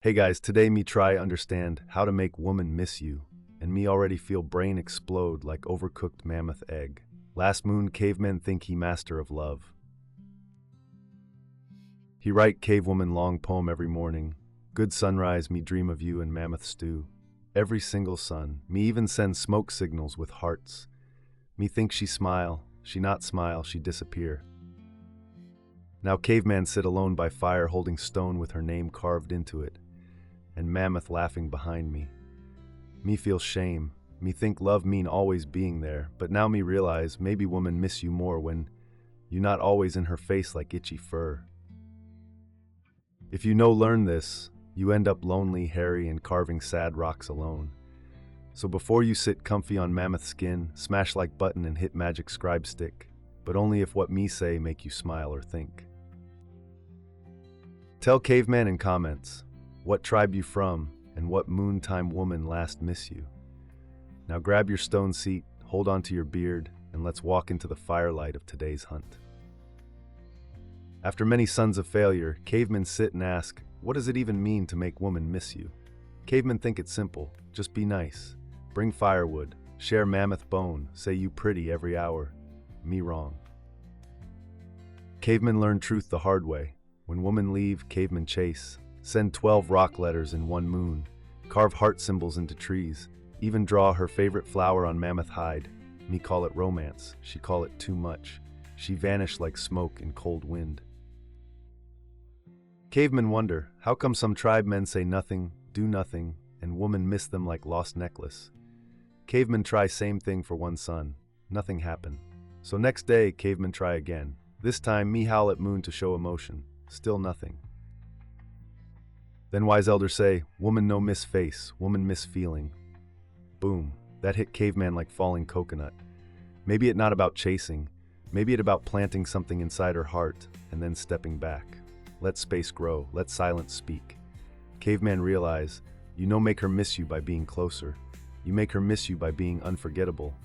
Hey guys, today me try understand how to make woman miss you, and me already feel brain explode like overcooked mammoth egg. Last moon cavemen think he master of love. He write cavewoman long poem every morning. Good sunrise, me dream of you and mammoth stew. Every single sun, me even send smoke signals with hearts. Me think she smile, she not smile, she disappear. Now caveman sit alone by fire holding stone with her name carved into it, and mammoth laughing behind me. Me feel shame, me think love mean always being there, but now me realize maybe woman miss you more when you not always in her face like itchy fur. If you no learn this, you end up lonely, hairy, and carving sad rocks alone. So before you sit comfy on mammoth skin, smash like button and hit magic scribe stick, but only if what me say make you smile or think. Tell caveman in comments what tribe you from and what moontime woman last miss you. Now grab your stone seat, hold on to your beard, and let's walk into the firelight of today's hunt. After many suns of failure, cavemen sit and ask, what does it even mean to make woman miss you? Cavemen think it's simple, just be nice. Bring firewood, share mammoth bone, say you pretty every hour. Me wrong. Cavemen learn truth the hard way. When women leave, cavemen chase. Send 12 rock letters in one moon. Carve heart symbols into trees. Even draw her favorite flower on mammoth hide. Me call it romance, she call it too much. She vanish like smoke in cold wind. Cavemen wonder, how come some tribe men say nothing, do nothing, and woman miss them like lost necklace? Cavemen try same thing for one sun. Nothing happen. So next day, cavemen try again. This time, me howl at moon to show emotion. Still nothing. Then wise elders say, woman no miss face, woman miss feeling. Boom, that hit caveman like falling coconut. Maybe it not about chasing, maybe it about planting something inside her heart and then stepping back. Let space grow, let silence speak. Caveman realize, you no make her miss you by being closer. You make her miss you by being unforgettable,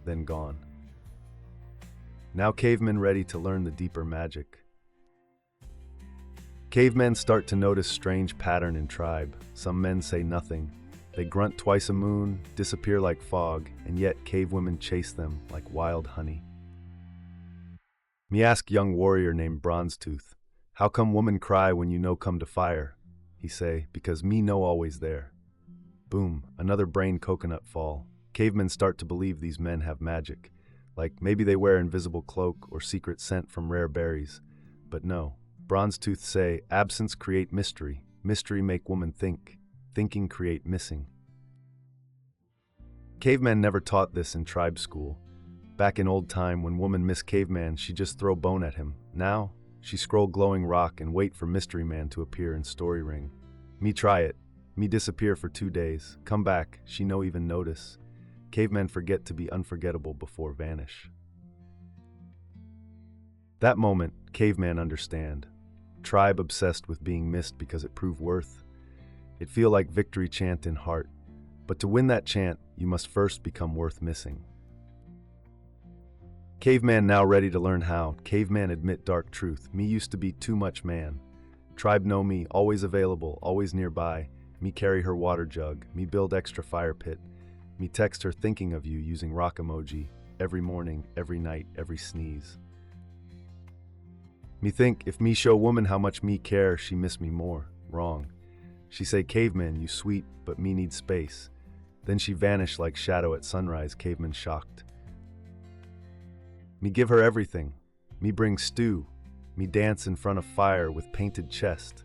then gone. Now cavemen ready to learn the deeper magic. Cavemen start to notice strange pattern in tribe. Some men say nothing. They grunt twice a moon, disappear like fog, and yet cave women chase them like wild honey. Me ask young warrior named Bronze Tooth, how come woman cry when you know come to fire? He say, because me no always there. Boom, another brain coconut fall. Cavemen start to believe these men have magic, like maybe they wear invisible cloak or secret scent from rare berries. But no, Bronze Tooth say, absence create mystery, mystery make woman think, thinking create missing. Cavemen never taught this in tribe school. Back in old time when woman miss caveman, she just throw bone at him. Now, she scroll glowing rock and wait for mystery man to appear in story ring. Me try it. Me disappear for 2 days. Come back, she no even notice. Cavemen forget to be unforgettable before vanish. That moment, caveman understand. Tribe obsessed with being missed because it prove worth. It feel like victory chant in heart. But to win that chant, you must first become worth missing. Caveman now ready to learn how. Caveman admit dark truth. Me used to be too much man. Tribe know me, always available, always nearby. Me carry her water jug. Me build extra fire pit. Me text her thinking of you using rock emoji. Every morning, every night, every sneeze. Me think, if me show woman how much me care, she miss me more. Wrong. She say, caveman, you sweet, but me need space. Then she vanish like shadow at sunrise, caveman shocked. Me give her everything. Me bring stew. Me dance in front of fire with painted chest.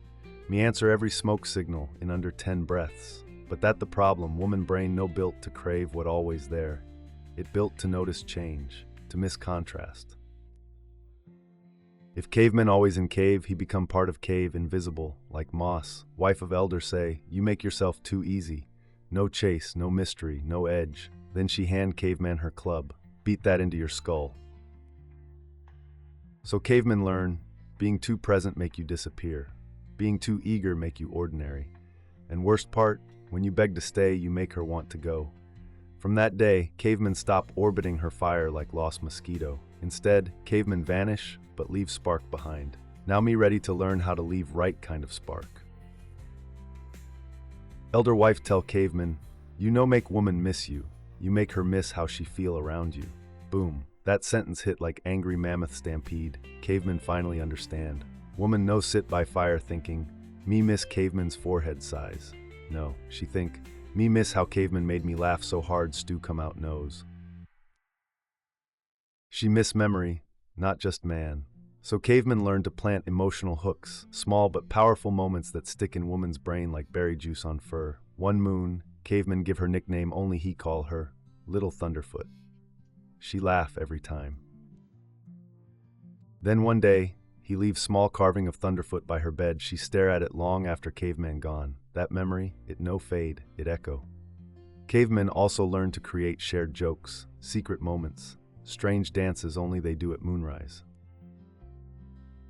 Me answer every smoke signal in under 10 breaths. But that the problem, woman brain no built to crave what always there. It built to notice change, to miss contrast. If caveman always in cave, he become part of cave, invisible, like moss. Wife of elder say, you make yourself too easy. No chase, no mystery, no edge. Then she hand caveman her club. Beat that into your skull. So cavemen learn, being too present make you disappear. Being too eager make you ordinary. And worst part, when you beg to stay, you make her want to go. From that day, cavemen stop orbiting her fire like lost mosquito. Instead, cavemen vanish, but leave spark behind. Now me ready to learn how to leave right kind of spark. Elder wife tell caveman, you no make woman miss you. You make her miss how she feel around you. Boom. That sentence hit like angry mammoth stampede. Caveman finally understand. Woman no sit by fire thinking, me miss caveman's forehead size. No, she think, me miss how caveman made me laugh so hard stew come out nose. She miss memory, not just man. So caveman learned to plant emotional hooks, small but powerful moments that stick in woman's brain like berry juice on fur. One moon, caveman give her nickname only he call her, Little Thunderfoot. She laugh every time. Then one day, he leaves small carving of Thunderfoot by her bed. She stare at it long after caveman gone. That memory, it no fade, it echo. Cavemen also learned to create shared jokes, secret moments, strange dances only they do at moonrise.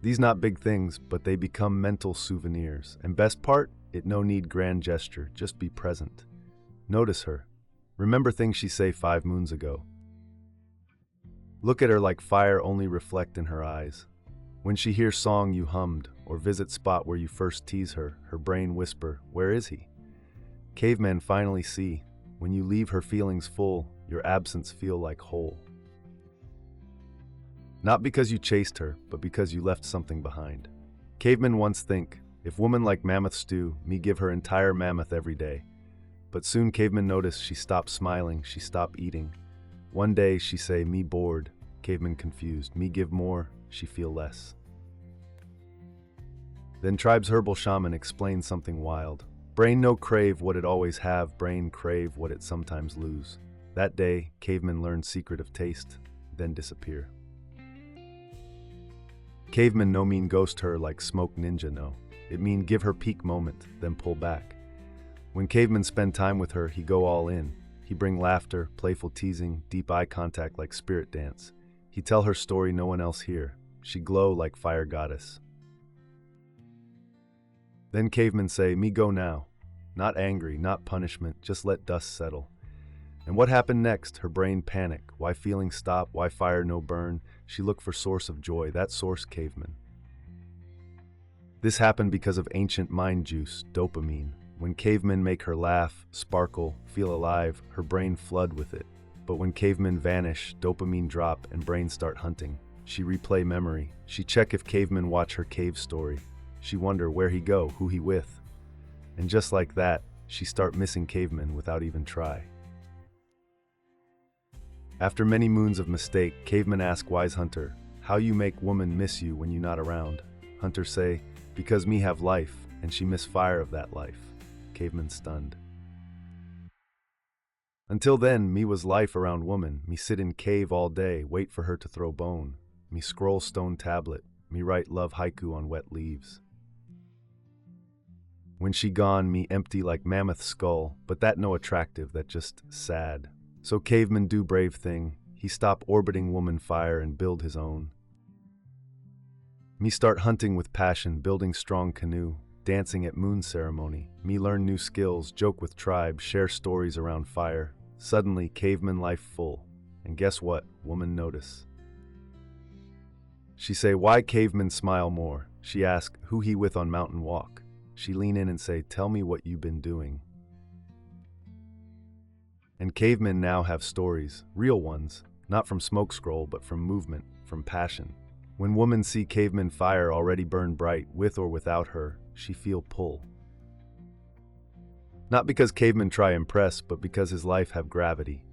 These not big things, but they become mental souvenirs. And best part, it no need grand gesture, just be present. Notice her. Remember things she say 5 moons ago. Look at her like fire only reflect in her eyes. When she hears song you hummed, or visit spot where you first tease her, her brain whisper, where is he? Cavemen finally see, when you leave her feelings full, your absence feel like whole. Not because you chased her, but because you left something behind. Cavemen once think, if woman like mammoth stew, me give her entire mammoth every day. But soon cavemen notice she stop smiling, she stop eating. One day she say, me bored, caveman confused, me give more, she feel less. Then tribe's herbal shaman explains something wild. Brain no crave what it always have, brain crave what it sometimes lose. That day, cavemen learn secret of taste, then disappear. Caveman no mean ghost her like smoke ninja no. It mean give her peak moment, then pull back. When cavemen spend time with her, he go all in. He bring laughter, playful teasing, deep eye contact like spirit dance. He tell her story no one else hear. She glow like fire goddess. Then cavemen say, me go now. Not angry, not punishment, just let dust settle. And what happened next? Her brain panic. Why feelings stop? Why fire no burn? She look for source of joy, that source caveman. This happened because of ancient mind juice, dopamine. When cavemen make her laugh, sparkle, feel alive, her brain flood with it. But when cavemen vanish, dopamine drop and brain start hunting. She replay memory. She check if cavemen watch her cave story. She wonder where he go, who he with. And just like that, she start missing cavemen without even try. After many moons of mistake, cavemen ask wise hunter, how you make woman miss you when you not around? Hunter say, because me have life, and she miss fire of that life. Caveman stunned. Until then, me was life around woman, me sit in cave all day, wait for her to throw bone. Me scroll stone tablet, me write love haiku on wet leaves. When she gone, me empty like mammoth skull, but that no attractive, that just sad. So caveman do brave thing, he stop orbiting woman fire and build his own. Me start hunting with passion, building strong canoe, dancing at moon ceremony. Me learn new skills, joke with tribe, share stories around fire. Suddenly, caveman life full. And guess what? Woman notice. She say, why caveman smile more? She ask, who he with on mountain walk? She lean in and say, tell me what you been doing. And cavemen now have stories, real ones, not from smoke scroll, but from movement, from passion. When women see caveman fire already burn bright, with or without her, she feel pull. Not because cavemen try impress, but because his life have gravity.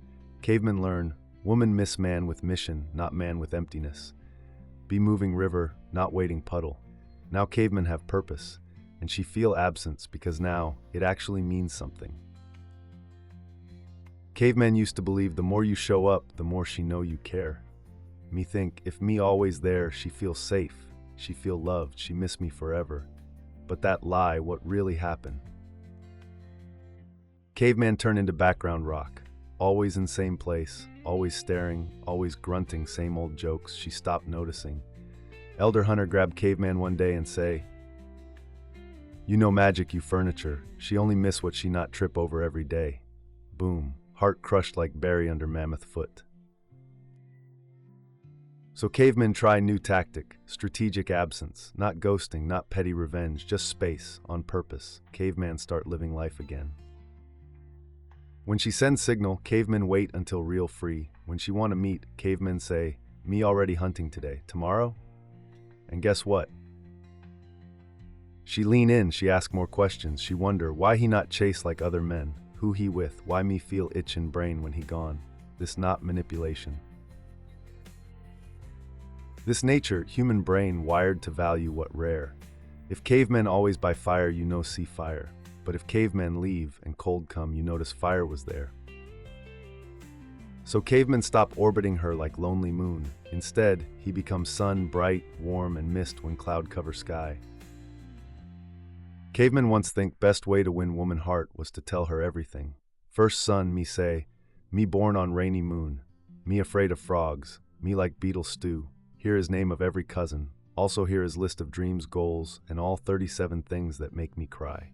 Cavemen learn, woman miss man with mission, not man with emptiness. Be moving river, not waiting puddle. Now cavemen have purpose, and she feel absence because now it actually means something. Cavemen used to believe the more you show up, the more she know you care. Me think, if me always there, she feel safe, she feel loved, she miss me forever. But that lie, what really happened? Caveman turned into background rock, always in same place, always staring, always grunting same old jokes, she stopped noticing. Elder hunter grabbed caveman one day and say, you know magic, you furniture, she only miss what she not trip over every day. Boom. Heart crushed like berry under mammoth foot. So cavemen try new tactic, strategic absence, not ghosting, not petty revenge, just space, on purpose. Caveman start living life again. When she sends signal, cavemen wait until real free. When she want to meet, cavemen say, me already hunting today, tomorrow? And guess what? She lean in, she ask more questions, she wonder, why he not chase like other men? Who he with? Why me feel itch in brain when he gone? This not manipulation. This nature, human brain wired to value what rare. If cavemen always by fire, you know see fire. But if cavemen leave and cold come, you notice fire was there. So cavemen stop orbiting her like lonely moon. Instead, he becomes sun, bright, warm, and mist when cloud cover sky. Cavemen once think best way to win woman heart was to tell her everything. First son, me say, me born on rainy moon, me afraid of frogs, me like beetle stew. Here is name of every cousin, also here is list of dreams, goals, and all 37 things that make me cry.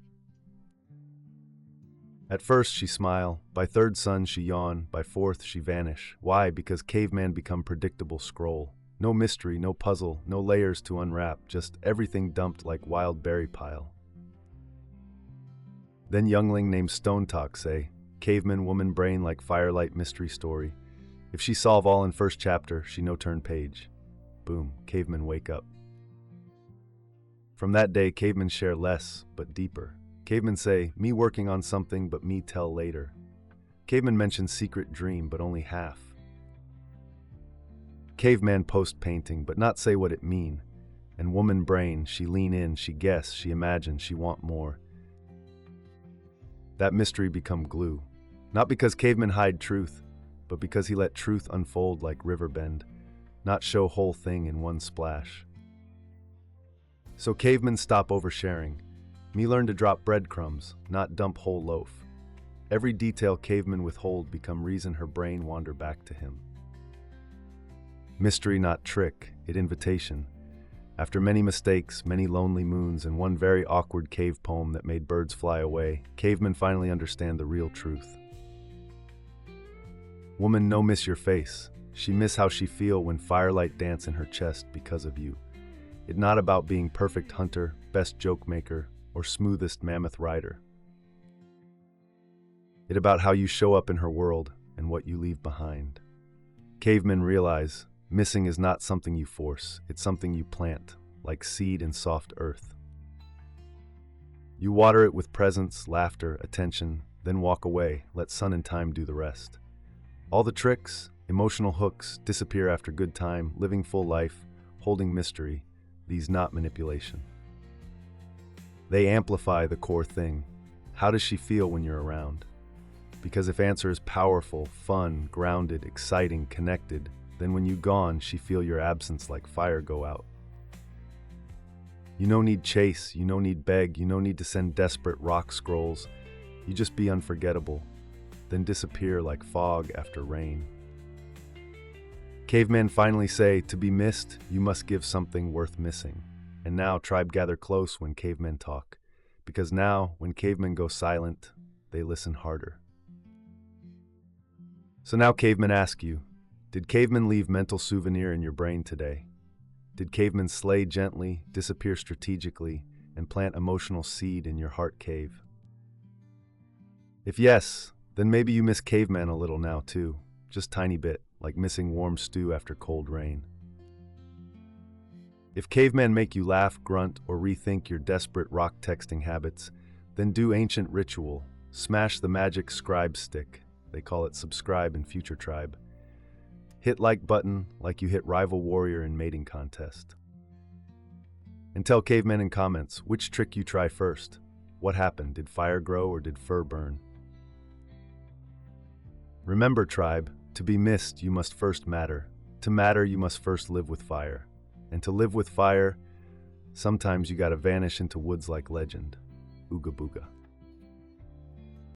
At first she smile, by third son she yawn, by fourth she vanish. Why? Because caveman become predictable scroll. No mystery, no puzzle, no layers to unwrap, just everything dumped like wild berry pile. Then youngling named Stone Talk say, caveman woman brain like firelight mystery story. If she solve all in first chapter, she no turn page. Boom, cavemen wake up. From that day, cavemen share less, but deeper. Cavemen say, me working on something, but me tell later. Cavemen mention secret dream, but only half. Caveman post painting, but not say what it mean. And woman brain, she lean in, she guess, she imagine, she want more. That mystery become glue. Not because cavemen hide truth, but because he let truth unfold like river bend, not show whole thing in one splash. So cavemen stop oversharing. Me learn to drop breadcrumbs, not dump whole loaf. Every detail cavemen withhold become reason her brain wander back to him. Mystery not trick, it invitation. After many mistakes, many lonely moons, and one very awkward cave poem that made birds fly away, cavemen finally understand the real truth. Woman no miss your face. She miss how she feel when firelight dance in her chest because of you. It not about being perfect hunter, best joke maker, or smoothest mammoth rider. It about how you show up in her world and what you leave behind. Cavemen realize missing is not something you force, it's something you plant, like seed in soft earth. You water it with presence, laughter, attention, then walk away, let sun and time do the rest. All the tricks, emotional hooks, disappear after good time, living full life, holding mystery, these not manipulation. They amplify the core thing. How does she feel when you're around? Because if answer is powerful, fun, grounded, exciting, connected, then when you gone, she feel your absence like fire go out. You no need chase, you no need beg, you no need to send desperate rock scrolls. You just be unforgettable, then disappear like fog after rain. Cavemen finally say, to be missed, you must give something worth missing. And now tribe gather close when cavemen talk, because now when cavemen go silent, they listen harder. So now cavemen ask you, did cavemen leave mental souvenir in your brain today? Did cavemen slay gently, disappear strategically, and plant emotional seed in your heart cave? If yes, then maybe you miss caveman a little now too, just tiny bit, like missing warm stew after cold rain. If cavemen make you laugh, grunt, or rethink your desperate rock texting habits, then do ancient ritual, smash the magic scribe stick, they call it subscribe in future tribe. Hit like button like you hit rival warrior in mating contest. And tell cavemen in comments which trick you try first. What happened? Did fire grow or did fur burn? Remember, tribe, to be missed you must first matter. To matter you must first live with fire. And to live with fire, sometimes you gotta vanish into woods like legend. Ooga booga.